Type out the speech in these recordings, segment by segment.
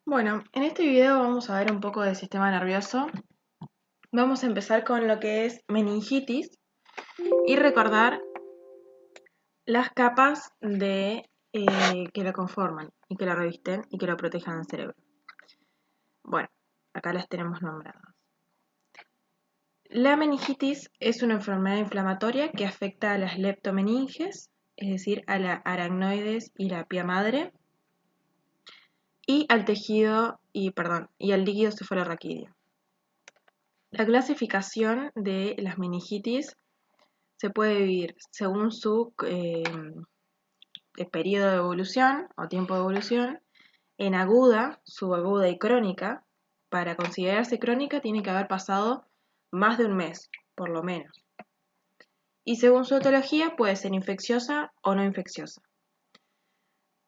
Bueno, en este video vamos a ver un poco del sistema nervioso. Vamos a empezar con lo que es meningitis y recordar las capas que lo conforman y que lo revisten y que lo protejan al cerebro. Bueno, acá las tenemos nombradas. La meningitis es una enfermedad inflamatoria que afecta a las leptomeninges, es decir, a la aracnoides y la pía madre, y al y al líquido cefalorraquídeo. La clasificación de las meningitis se puede dividir según su periodo de evolución o tiempo de evolución en aguda, subaguda y crónica. Para considerarse crónica tiene que haber pasado más de un mes, por lo menos. Y según su etiología puede ser infecciosa o no infecciosa.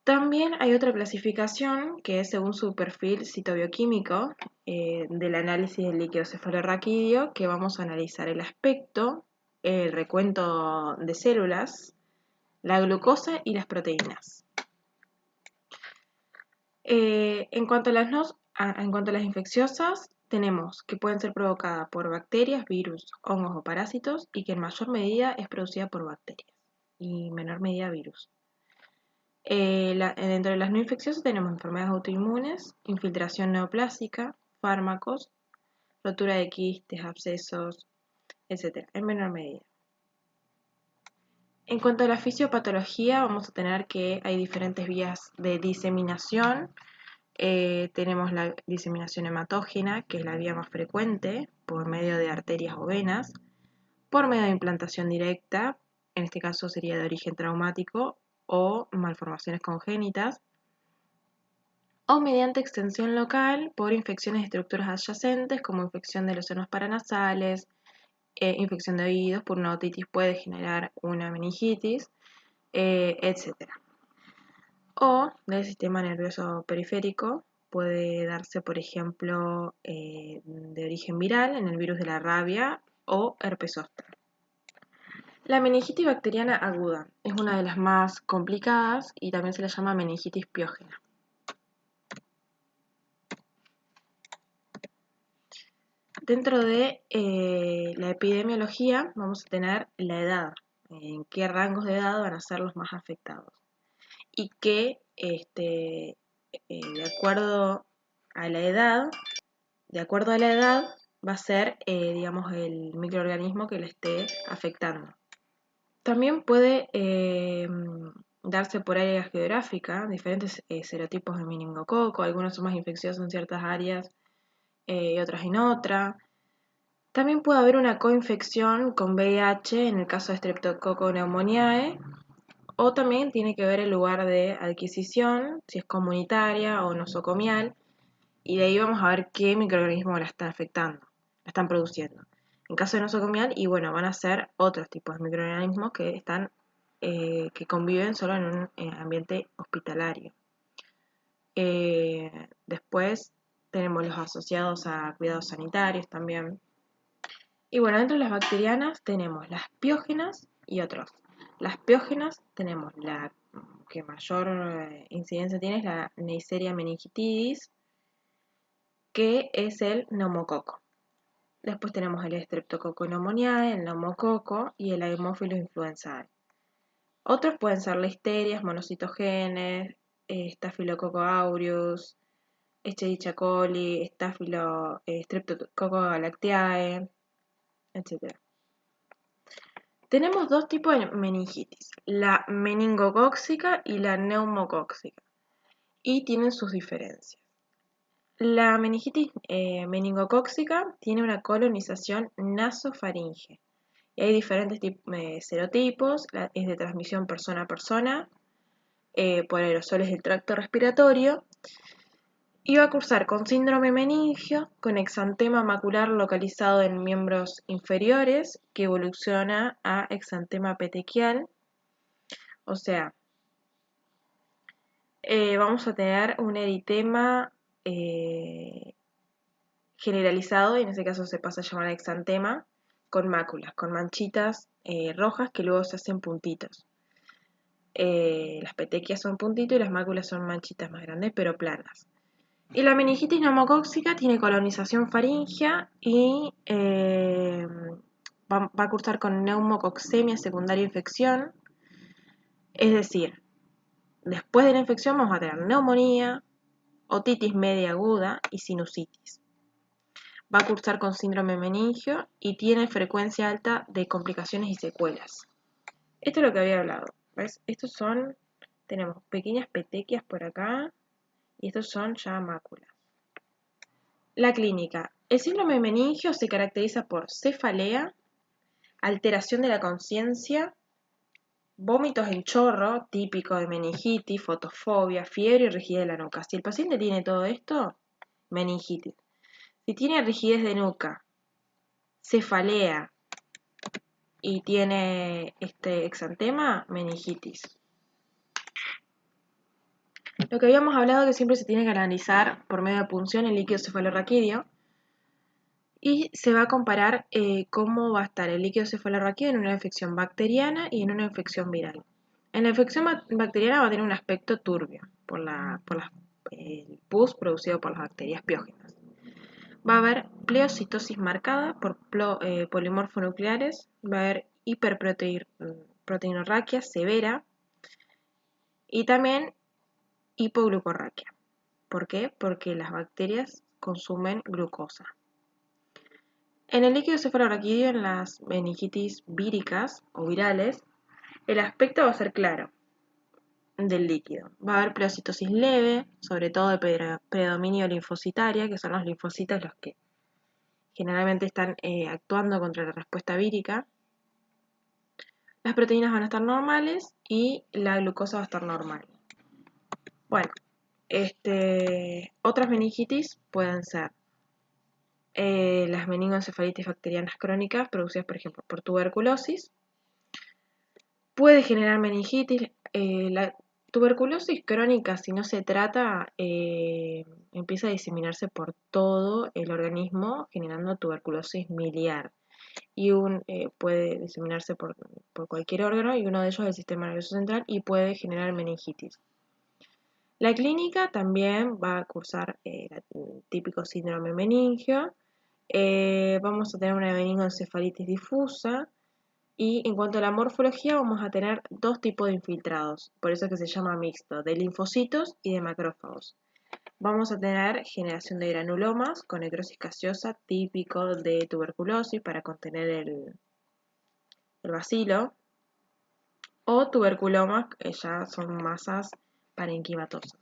También hay otra clasificación que es según su perfil citobioquímico del análisis del líquido cefalorraquídeo, que vamos a analizar el aspecto, el recuento de células, la glucosa y las proteínas. En cuanto a las infecciosas, tenemos que pueden ser provocadas por bacterias, virus, hongos o parásitos y que en mayor medida es producida por bacterias y en menor medida virus. Dentro de las no infecciosas tenemos enfermedades autoinmunes, infiltración neoplásica, fármacos, rotura de quistes, abscesos, etc. en menor medida. En cuanto a la fisiopatología, vamos a tener que hay diferentes vías de diseminación. Tenemos la diseminación hematógena, que es la vía más frecuente, por medio de arterias o venas, por medio de implantación directa, en este caso sería de origen traumático o malformaciones congénitas, o mediante extensión local por infecciones de estructuras adyacentes, como infección de los senos paranasales, infección de oídos, por una otitis puede generar una meningitis, etc. O del sistema nervioso periférico, puede darse, por ejemplo, de origen viral en el virus de la rabia o herpes zóster. La meningitis bacteriana aguda es una de las más complicadas y también se le llama meningitis piógena. Dentro de la epidemiología vamos a tener la edad, en qué rangos de edad van a ser los más afectados y que de acuerdo a la edad, va a ser, digamos, el microorganismo que le esté afectando. También puede darse por área geográfica, diferentes serotipos de meningococo, algunos son más infecciosos en ciertas áreas y otras en otra. También puede haber una coinfección con VIH en el caso de Streptococcus pneumoniae, o también tiene que ver el lugar de adquisición, si es comunitaria o nosocomial, y de ahí vamos a ver qué microorganismo la está afectando, la están produciendo. En caso de nosocomial, y bueno, van a ser otros tipos de microorganismos que conviven solo en un ambiente hospitalario. Después tenemos los asociados a cuidados sanitarios también. Y bueno, dentro de las bacterianas tenemos las piógenas y otros. Las piógenas tenemos la que mayor incidencia tiene es la Neisseria meningitidis, que es el neumococo. Después tenemos el Streptococcus pneumoniae, el neumococo y el Haemophilus influenzae. Otros pueden ser listerias, monocitogenes, Staphylococcus aureus, Escherichia coli, Streptococcus galactiae, etc. Tenemos dos tipos de meningitis, la meningocóxica y la neumocóxica, y tienen sus diferencias. La meningitis meningocóxica tiene una colonización nasofaringe. Y hay diferentes serotipos, es de transmisión persona a persona, por aerosoles del tracto respiratorio, y va a cursar con síndrome meningio, con exantema macular localizado en miembros inferiores, que evoluciona a exantema petequial. O sea, vamos a tener un eritema generalizado, y en ese caso se pasa a llamar exantema, con máculas, con manchitas rojas que luego se hacen puntitos. Las petequias son puntitos y las máculas son manchitas más grandes, pero planas. Y la meningitis neumocóxica tiene colonización faríngea y va a cursar con neumococcemia secundaria a infección. Es decir, después de la infección vamos a tener neumonía, otitis media aguda y sinusitis. Va a cursar con síndrome meningio y tiene frecuencia alta de complicaciones y secuelas. Esto es lo que había hablado. ¿Ves? Tenemos pequeñas petequias por acá y estos son ya máculas. La clínica. El síndrome meningio se caracteriza por cefalea, alteración de la conciencia, vómitos en chorro, típico de meningitis, fotofobia, fiebre y rigidez de la nuca. Si el paciente tiene todo esto, meningitis. Si tiene rigidez de nuca, cefalea y tiene este exantema, meningitis. Lo que habíamos hablado es que siempre se tiene que analizar por medio de punción el líquido cefalorraquídeo y se va a comparar cómo va a estar el líquido cefalorraquídeo en una infección bacteriana y en una infección viral. En la infección bacteriana va a tener un aspecto turbio por el pus producido por las bacterias piógenas. Va a haber pleocitosis marcada por polimorfonucleares, va a haber hiperproteinorraquia severa y también hipoglucorraquia. ¿Por qué? Porque las bacterias consumen glucosa. En el líquido cefalorraquídeo, en las meningitis víricas o virales, el aspecto va a ser claro del líquido. Va a haber pleocitosis leve, sobre todo de predominio linfocitaria, que son los linfocitos los que generalmente están actuando contra la respuesta vírica. Las proteínas van a estar normales y la glucosa va a estar normal. Bueno, otras meningitis pueden ser las meningoencefalitis bacterianas crónicas producidas, por ejemplo, por tuberculosis. Puede generar meningitis. La tuberculosis crónica, si no se trata, empieza a diseminarse por todo el organismo, generando tuberculosis miliar. Y puede diseminarse por cualquier órgano, y uno de ellos es el sistema nervioso central, y puede generar meningitis. La clínica también va a cursar el típico síndrome meningio. Vamos a tener una meningoencefalitis difusa. Y en cuanto a la morfología, vamos a tener dos tipos de infiltrados, por eso es que se llama mixto, de linfocitos y de macrófagos. Vamos a tener generación de granulomas con necrosis gaseosa, típico de tuberculosis para contener el bacilo, o tuberculomas, que ya son masas parenquimatosas.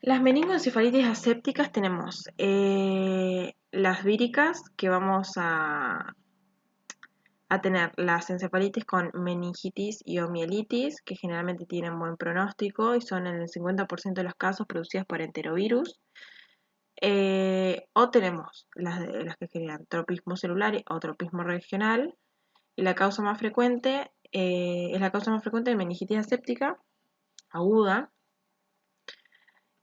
Las meningoencefalitis asépticas tenemos las víricas, que vamos a tener las encefalitis con meningitis y omielitis, que generalmente tienen buen pronóstico y son en el 50% de los casos producidas por enterovirus. O tenemos las que generan tropismo celular o tropismo regional. Y la causa más frecuente es la causa más frecuente de meningitis aséptica aguda.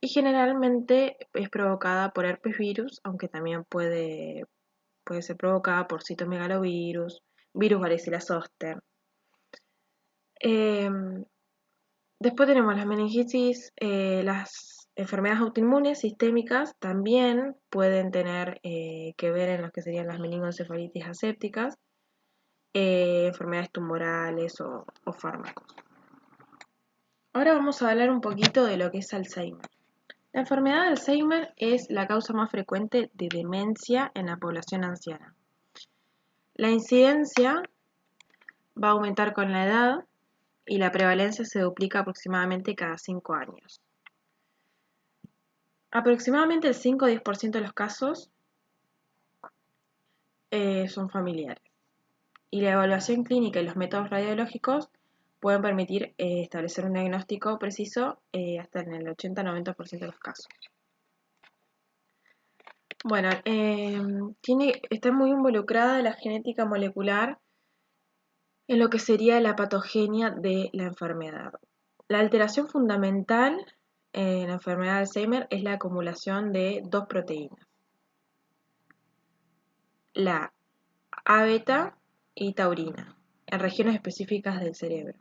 Y generalmente es provocada por herpes virus, aunque también puede ser provocada por citomegalovirus, virus varicela zoster. Después tenemos las meningitis, las enfermedades autoinmunes sistémicas también pueden tener que ver en lo que serían las meningoencefalitis asépticas, enfermedades tumorales o fármacos. Ahora vamos a hablar un poquito de lo que es Alzheimer. La enfermedad de Alzheimer es la causa más frecuente de demencia en la población anciana. La incidencia va a aumentar con la edad y la prevalencia se duplica aproximadamente cada 5 años. Aproximadamente el 5 o 10% de los casos son familiares. Y la evaluación clínica y los métodos radiológicos pueden permitir establecer un diagnóstico preciso hasta en el 80-90% de los casos. Bueno, está muy involucrada la genética molecular en lo que sería la patogenia de la enfermedad. La alteración fundamental en la enfermedad de Alzheimer es la acumulación de dos proteínas, la A-beta y taurina, en regiones específicas del cerebro.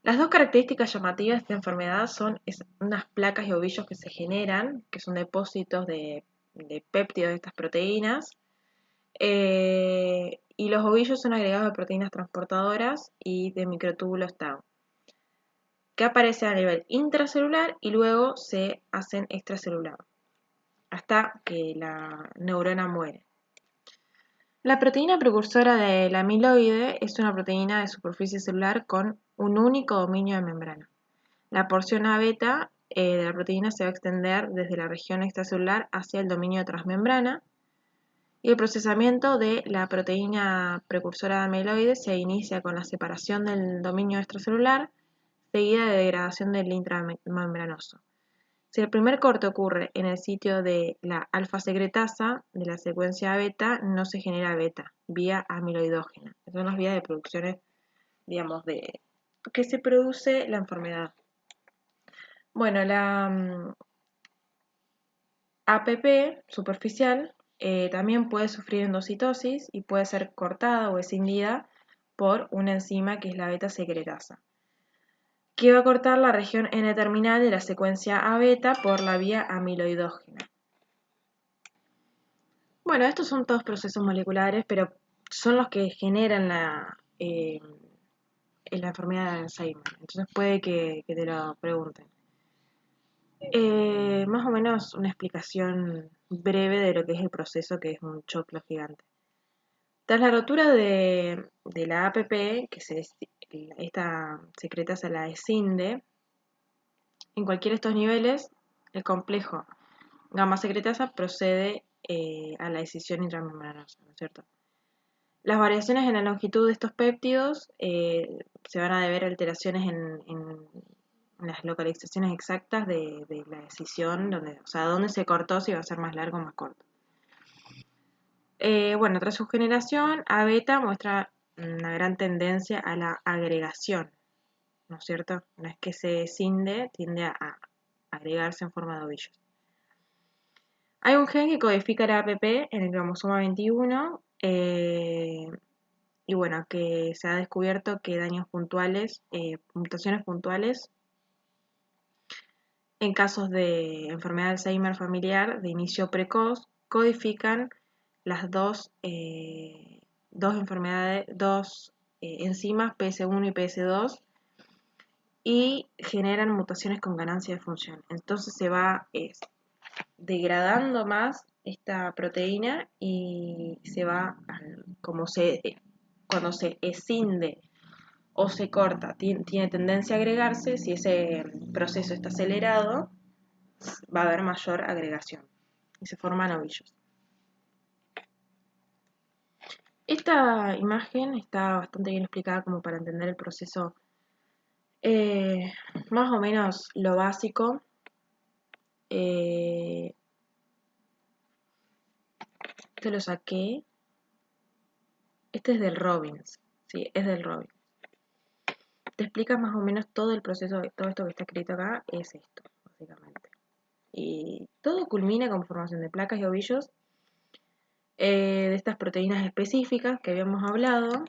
Las dos características llamativas de esta enfermedad son unas placas y ovillos que se generan, que son depósitos de péptidos de estas proteínas, y los ovillos son agregados de proteínas transportadoras y de microtúbulos tau, que aparecen a nivel intracelular y luego se hacen extracelular, hasta que la neurona muere. La proteína precursora del amiloide es una proteína de superficie celular con un único dominio de membrana. La porción A beta de la proteína se va a extender desde la región extracelular hacia el dominio transmembrana, y el procesamiento de la proteína precursora de amiloide se inicia con la separación del dominio extracelular, seguida de degradación del intramembranoso. Si el primer corte ocurre en el sitio de la alfa-secretasa de la secuencia beta, no se genera beta, vía amiloidógena. Estas son las vías de producciones, digamos, de que se produce la enfermedad. Bueno, la APP superficial también puede sufrir endocitosis y puede ser cortada o escindida por una enzima que es la beta-secretasa, que va a cortar la región N-terminal de la secuencia A-beta por la vía amiloidógena. Bueno, estos son todos procesos moleculares, pero son los que generan la enfermedad de Alzheimer. Entonces puede que te lo pregunten. Más o menos una explicación breve de lo que es el proceso, que es un choclo gigante. Tras la rotura de la APP, esta secretasa la escinde, en cualquiera de estos niveles, el complejo gamma secretasa procede a la escisión intramembranosa, ¿no es cierto? Las variaciones en la longitud de estos péptidos se van a deber a alteraciones en las localizaciones exactas de la escisión, donde se cortó, si va a ser más largo o más corto. Bueno, tras su generación, A beta muestra una gran tendencia a la agregación, ¿no es cierto? Una vez que se escinde, tiende a agregarse en forma de ovillos. Hay un gen que codifica la APP en el cromosoma 21, y bueno, que se ha descubierto que daños puntuales, mutaciones puntuales, en casos de enfermedad de Alzheimer familiar de inicio precoz, codifican las dos enzimas PS1 y PS2 y generan mutaciones con ganancia de función. Entonces se va degradando más esta proteína y se va, cuando se escinde o se corta, tiene tendencia a agregarse. Si ese proceso está acelerado, va a haber mayor agregación y se forman ovillos. Esta imagen está bastante bien explicada como para entender el proceso, más o menos lo básico. Te lo saqué. Este es del Robbins, sí, es del Robbins. Te explica más o menos todo el proceso, todo esto que está escrito acá es esto, básicamente. Y todo culmina con formación de placas y ovillos de estas proteínas específicas que habíamos hablado.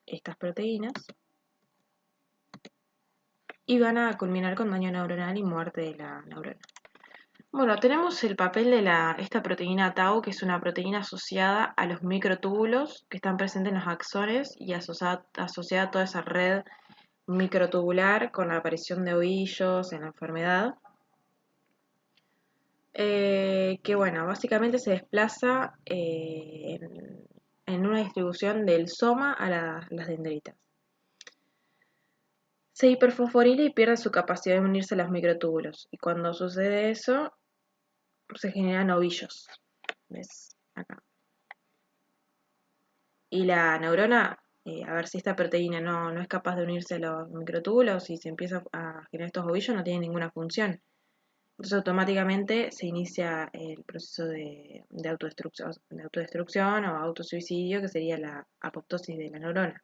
Estas proteínas. Y van a culminar con daño neuronal y muerte de la neurona. Bueno, tenemos el papel de esta proteína tau, que es una proteína asociada a los microtúbulos que están presentes en los axones y asociada a toda esa red microtubular con la aparición de ovillos en la enfermedad. Que bueno, básicamente se desplaza en una distribución del soma a las dendritas. Se hiperfosforila y pierde su capacidad de unirse a los microtúbulos. Y cuando sucede eso, se generan ovillos. ¿Ves? Acá. Y la neurona, a ver si esta proteína no es capaz de unirse a los microtúbulos y se empieza a generar estos ovillos, no tiene ninguna función. Entonces automáticamente se inicia el proceso de autodestrucción o autosuicidio, que sería la apoptosis de la neurona.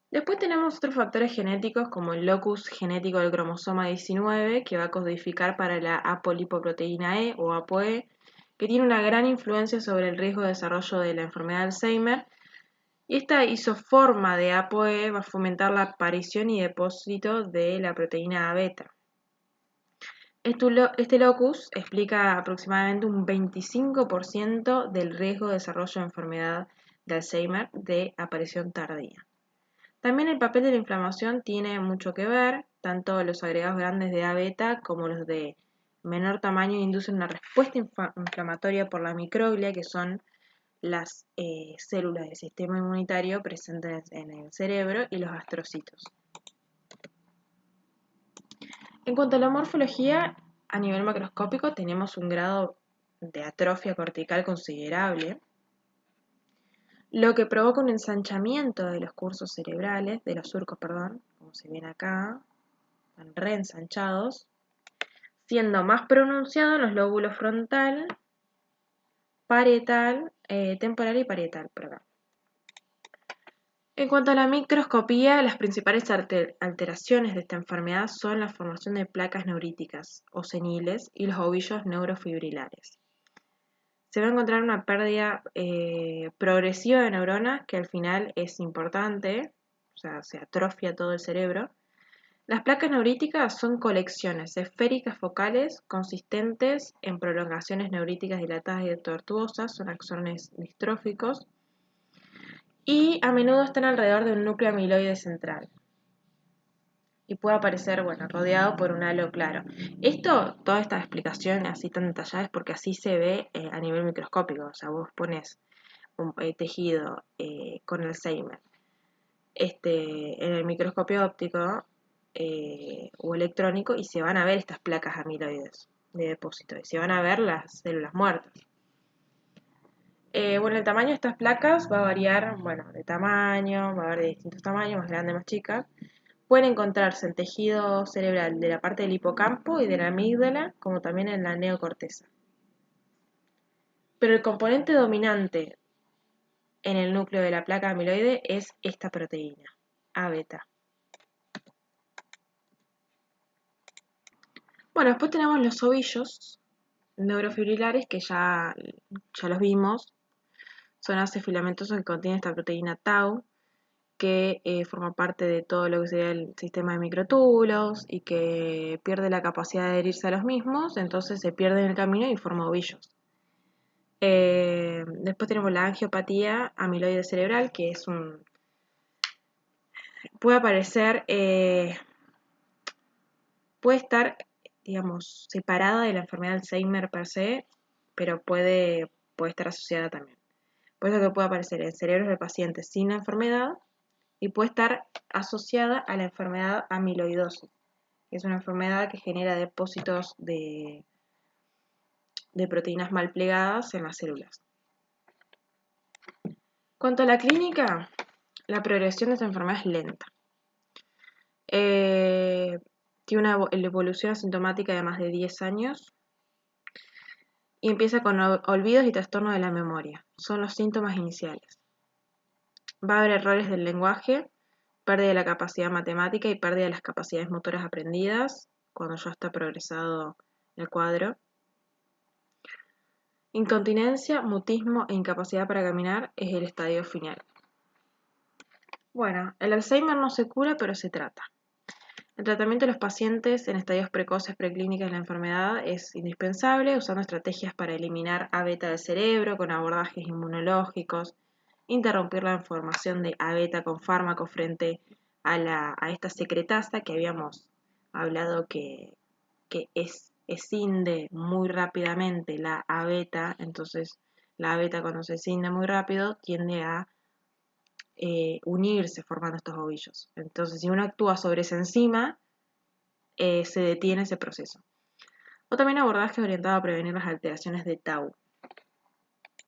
Después tenemos otros factores genéticos como el locus genético del cromosoma 19, que va a codificar para la apolipoproteína E o ApoE, que tiene una gran influencia sobre el riesgo de desarrollo de la enfermedad de Alzheimer Y esta isoforma de ApoE va a fomentar la aparición y depósito de la proteína A beta. Este locus explica aproximadamente un 25% del riesgo de desarrollo de enfermedad de Alzheimer de aparición tardía. También el papel de la inflamación tiene mucho que ver, tanto los agregados grandes de A beta como los de menor tamaño inducen una respuesta inflamatoria por la microglia, que son las células del sistema inmunitario presentes en el cerebro, y los astrocitos. En cuanto a la morfología, a nivel macroscópico tenemos un grado de atrofia cortical considerable, lo que provoca un ensanchamiento de los cursos cerebrales, de los surcos, perdón, como se ven acá, están reensanchados, siendo más pronunciado en los lóbulos frontal, parietal, temporal y parietal, por acá. En cuanto a la microscopía, las principales alteraciones de esta enfermedad son la formación de placas neuríticas o seniles y los ovillos neurofibrilares. Se va a encontrar una pérdida progresiva de neuronas, que al final es importante, o sea, se atrofia todo el cerebro. Las placas neuríticas son colecciones esféricas focales consistentes en prolongaciones neuríticas dilatadas y tortuosas, son axones distróficos, y a menudo están alrededor de un núcleo amiloide central. Y puede aparecer, bueno, rodeado por un halo claro. Toda esta explicación así tan detallada es porque así se ve a nivel microscópico. O sea, vos pones un tejido con Alzheimer en el microscopio óptico o electrónico y se van a ver estas placas amiloides de depósito y se van a ver las células muertas. Bueno, el tamaño de estas placas va a variar, bueno, de tamaño, va a haber de distintos tamaños, más grande, más chica. Pueden encontrarse en tejido cerebral de la parte del hipocampo y de la amígdala, como también en la neocorteza. Pero el componente dominante en el núcleo de la placa amiloide es esta proteína, A beta. Bueno, después tenemos los ovillos neurofibrilares, que ya los vimos. Son haces filamentosos que contienen esta proteína tau, que forma parte de todo lo que sería el sistema de microtúbulos y que pierde la capacidad de adherirse a los mismos, entonces se pierde en el camino y forma ovillos. Después tenemos la angiopatía amiloide cerebral, que es puede aparecer, puede estar, digamos, separada de la enfermedad de Alzheimer per se, pero puede estar asociada también. Por eso que puede aparecer en cerebros de pacientes sin la enfermedad y puede estar asociada a la enfermedad amiloidosis, que es una enfermedad que genera depósitos de proteínas mal plegadas en las células. Cuanto a la clínica, la progresión de esta enfermedad es lenta. Tiene una evolución asintomática de más de 10 años y empieza con olvidos y trastorno de la memoria. Son los síntomas iniciales. Va a haber errores del lenguaje, pérdida de la capacidad matemática y pérdida de las capacidades motoras aprendidas cuando ya está progresado el cuadro. Incontinencia, mutismo e incapacidad para caminar es el estadio final. Bueno, el Alzheimer no se cura, pero se trata. El tratamiento de los pacientes en estadios precoces preclínicas de la enfermedad es indispensable, usando estrategias para eliminar A beta del cerebro con abordajes inmunológicos, interrumpir la formación de A beta con fármaco frente a esta secretasa que habíamos hablado que escinde muy rápidamente la A beta, entonces la A beta cuando se escinde muy rápido tiende a unirse formando estos ovillos. Entonces, si uno actúa sobre esa enzima, se detiene ese proceso. O también abordaje orientado a prevenir las alteraciones de tau.